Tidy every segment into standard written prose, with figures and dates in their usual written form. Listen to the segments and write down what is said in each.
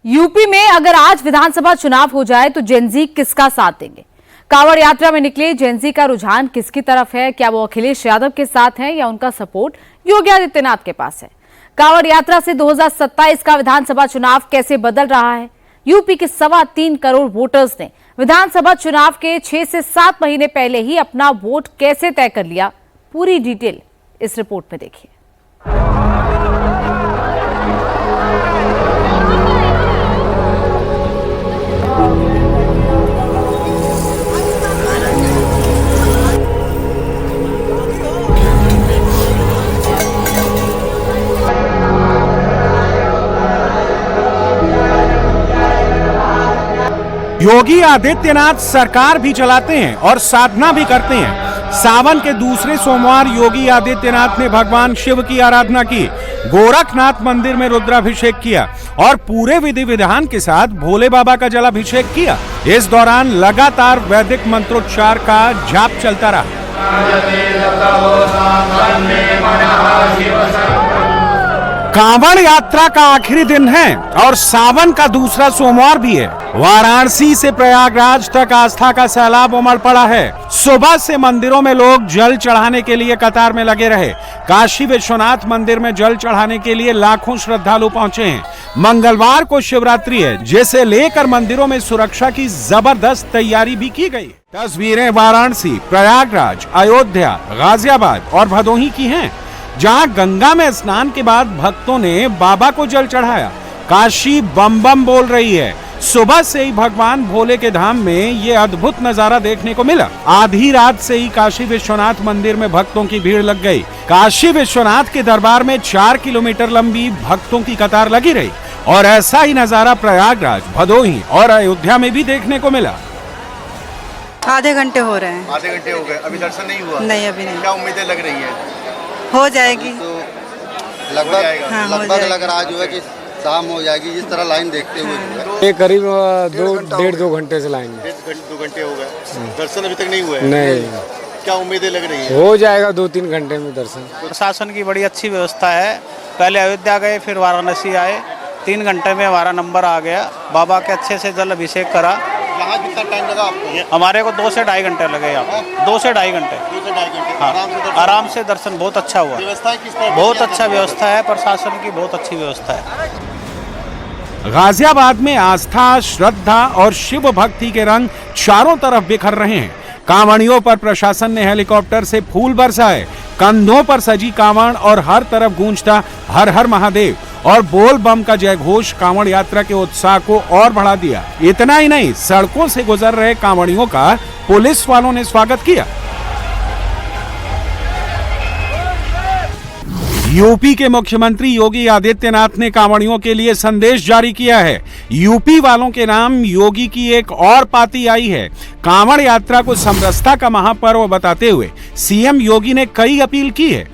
UP में अगर आज विधानसभा चुनाव हो जाए तो जेनजी किसका साथ देंगे? कांवड़ यात्रा में निकले जेनजी का रुझान किसकी तरफ है? क्या वो अखिलेश यादव के साथ है या उनका सपोर्ट योगी आदित्यनाथ के पास है? कांवड़ यात्रा से 2027 का विधानसभा चुनाव कैसे बदल रहा है? यूपी के 3.25 करोड़ वोटर्स ने विधानसभा चुनाव के 6 से 7 महीने पहले ही अपना वोट कैसे तय कर लिया? पूरी डिटेल इस रिपोर्ट में देखिए। योगी आदित्यनाथ सरकार भी चलाते हैं और साधना भी करते हैं। सावन के दूसरे सोमवार योगी आदित्यनाथ ने भगवान शिव की आराधना की, गोरखनाथ मंदिर में रुद्राभिषेक किया और पूरे विधि विधान के साथ भोले बाबा का जलाभिषेक किया। इस दौरान लगातार वैदिक मंत्रोच्चार का जाप चलता रहा। कांवड़ यात्रा का आखिरी दिन है और सावन का दूसरा सोमवार भी है। वाराणसी से प्रयागराज तक आस्था का सैलाब उमड़ पड़ा है। सुबह से मंदिरों में लोग जल चढ़ाने के लिए कतार में लगे रहे। काशी विश्वनाथ मंदिर में जल चढ़ाने के लिए लाखों श्रद्धालु पहुंचे हैं। मंगलवार को शिवरात्रि है, जिसे लेकर मंदिरों में सुरक्षा की जबरदस्त तैयारी भी की गई। तस्वीरें वाराणसी, प्रयागराज, अयोध्या, गाजियाबाद और भदोही की हैं, जहां गंगा में स्नान के बाद भक्तों ने बाबा को जल चढ़ाया। काशी बम बम बोल रही है। सुबह से ही भगवान भोले के धाम में ये अद्भुत नजारा देखने को मिला। आधी रात से ही काशी विश्वनाथ मंदिर में भक्तों की भीड़ लग गई। काशी विश्वनाथ के दरबार में 4 किलोमीटर लंबी भक्तों की कतार लगी रही और ऐसा ही नजारा प्रयागराज, भदोही और अयोध्या में भी देखने को मिला। आधे घंटे हो रहे हैं। आधे घंटे हो गए, अभी दर्शन नहीं हुआ? नहीं, अभी नहीं। क्या उम्मीदें लग रही है? हो जाएगी तो लगभग हाँ, लग रहा है जो है कि शाम हो जाएगी, जिस तरह लाइन देखते हुए जो है। ये करीब 1.5-2 घंटे से लाइन में। 2 घंटे हो गए, दर्शन अभी तक नहीं हुए? नहीं। क्या उम्मीदें लग रही है? हो जाएगा 2-3 घंटे में दर्शन। प्रशासन की बड़ी अच्छी व्यवस्था है। पहले अयोध्या गए, फिर वाराणसी आए, 3 घंटे में हमारा नंबर आ गया। बाबा के अच्छे से जल अभिषेक करा। यहाँ कितना टाइम लगा आपको? हमारे को 2 से ढाई घंटे लगे यहाँ पे। 2 से ढाई घंटे। 2 से ढाई घंटे हाँ, आराम से दर्शन बहुत अच्छा हुआ। व्यवस्था किस तरह? बहुत अच्छा व्यवस्था है, प्रशासन की बहुत अच्छी व्यवस्था है। गाजियाबाद में आस्था, श्रद्धा और शिव भक्ति के रंग चारों तरफ बिखर रहे हैं। कांवड़ियों पर प्रशासन ने हेलीकॉप्टर से फूल बरसाए। कंधों पर सजी कांवड़ और हर तरफ गूंजता हर हर महादेव और बोल बम का जय घोष कांवड़ यात्रा के उत्साह को और बढ़ा दिया। इतना ही नहीं, सड़कों से गुजर रहे कांवड़ियों का पुलिस वालों ने स्वागत किया। यूपी के मुख्यमंत्री योगी आदित्यनाथ ने कांवड़ियों के लिए संदेश जारी किया है। यूपी वालों के नाम योगी की एक और पाती आई है। कांवड़ यात्रा को समरसता का महापर्व बताते हुए सीएम योगी ने कई अपील की है।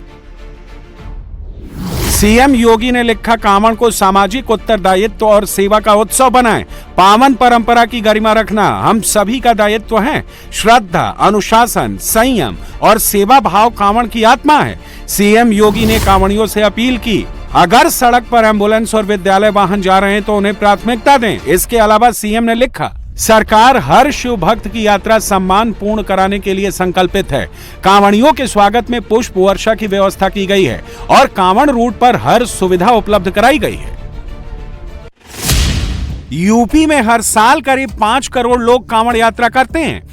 सीएम योगी ने लिखा, कांवड़ को सामाजिक उत्तरदायित्व और सेवा का उत्सव बनाएं। पावन परंपरा की गरिमा रखना हम सभी का दायित्व है। श्रद्धा, अनुशासन, संयम और सेवा भाव कांवड़ की आत्मा है। सीएम योगी ने कांवड़ियों से अपील की, अगर सड़क पर एम्बुलेंस और विद्यालय वाहन जा रहे हैं तो उन्हें प्राथमिकता दें। इसके अलावा सीएम ने लिखा, सरकार हर शिव भक्त की यात्रा सम्मान पूर्ण कराने के लिए संकल्पित है। कांवड़ियों के स्वागत में पुष्प वर्षा की व्यवस्था की गई है और कांवड़ रूट पर हर सुविधा उपलब्ध कराई गई है। यूपी में हर साल करीब 5 करोड़ लोग कांवड़ यात्रा करते हैं।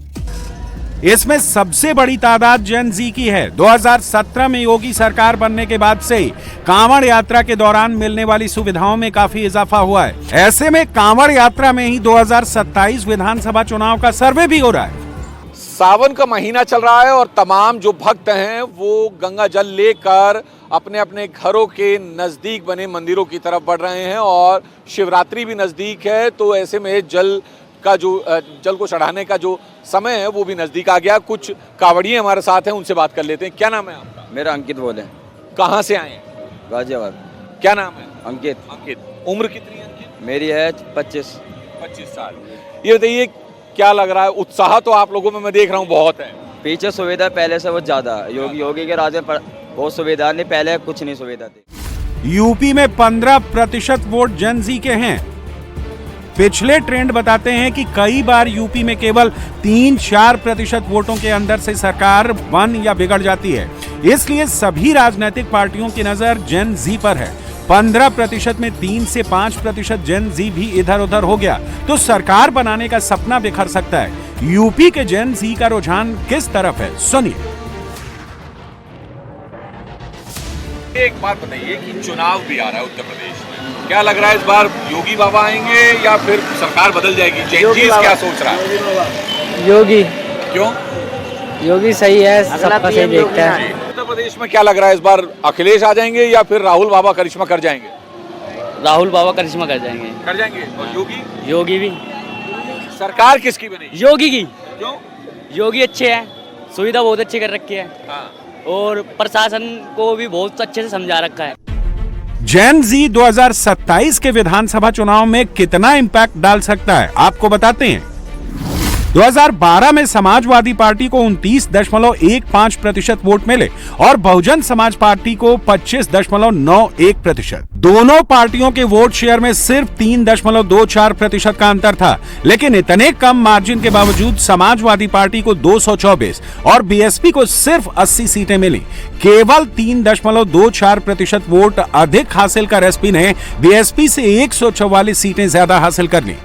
इसमें सबसे बड़ी तादाद जेन जी की है। 2017 में योगी सरकार बनने के बाद से ही कांवड़ यात्रा के दौरान मिलने वाली सुविधाओं में काफी इजाफा हुआ है। ऐसे में कांवड़ यात्रा में ही 2027 विधानसभा चुनाव का सर्वे भी हो रहा है। सावन का महीना चल रहा है और तमाम जो भक्त हैं वो गंगा जल लेकर अपने अपने घरों के नजदीक बने मंदिरों की तरफ बढ़ रहे हैं और शिवरात्रि भी नजदीक है, तो ऐसे में जल को चढ़ाने का जो समय है वो भी नजदीक आ गया। कुछ कांवड़िए हमारे साथ हैं, उनसे बात कर लेते हैं। क्या नाम है आपका? मेरा अंकित बोले। कहाँ से आए हैं? गाजियाबाद। क्या नाम है? अंकित। अंकित, उम्र कितनी है अंकित? मेरी है 25 साल। ये बताइए, क्या लग रहा है? उत्साह तो आप लोगों में मैं देख रहा हूँ बहुत है। पीछे सुविधा पहले से बहुत ज्यादा। योगी के राज में बहुत सुविधा नहीं, पहले कुछ नहीं सुविधा थी। यूपी में 15% वोट जेन जी के हैं। पिछले ट्रेंड बताते हैं कि कई बार यूपी में केवल 3-4% वोटों के अंदर से सरकार बन या बिगड़ जाती है। इसलिए सभी राजनीतिक पार्टियों की नजर जेन जी पर है। 15% में 3 से 5% जेन जी भी इधर उधर हो गया तो सरकार बनाने का सपना बिखर सकता है। यूपी के जेन जी का रुझान किस तरफ है, सुनिए। एक बात बताइए कि चुनाव भी आ रहा है उत्तर प्रदेश में, क्या लग रहा है इस बार योगी बाबा आएंगे या फिर सरकार बदल जाएगी? जैन जी क्या सोच रहा है? योगी। क्यों? योगी सही है, सबका सही देखता है। उत्तर प्रदेश में क्या लग रहा है इस बार अखिलेश आ जाएंगे या फिर राहुल बाबा करिश्मा कर जाएंगे? राहुल बाबा करिश्मा कर जाएंगे। कर जाएंगे। और योगी? योगी भी। सरकार किसकी बनेगी? योगी की। क्यों? योगी अच्छे हैं, सुविधा बहुत अच्छी कर रखी है। हाँ। और प्रशासन को भी बहुत अच्छे से समझा रखा है। जेन जी 2027 के विधानसभा चुनाव में कितना इंपैक्ट डाल सकता है, आपको बताते हैं। 2012 में समाजवादी पार्टी को 29.15% वोट मिले और बहुजन समाज पार्टी को 25.91%। दोनों पार्टियों के वोट शेयर में सिर्फ 3.24% का अंतर था, लेकिन इतने कम मार्जिन के बावजूद समाजवादी पार्टी को 224 और बीएसपी को सिर्फ 80 सीटें मिली। केवल 3.24% वोट अधिक हासिल कर एसपी ने बीएसपी से 144 सीटें ज्यादा हासिल कर ली।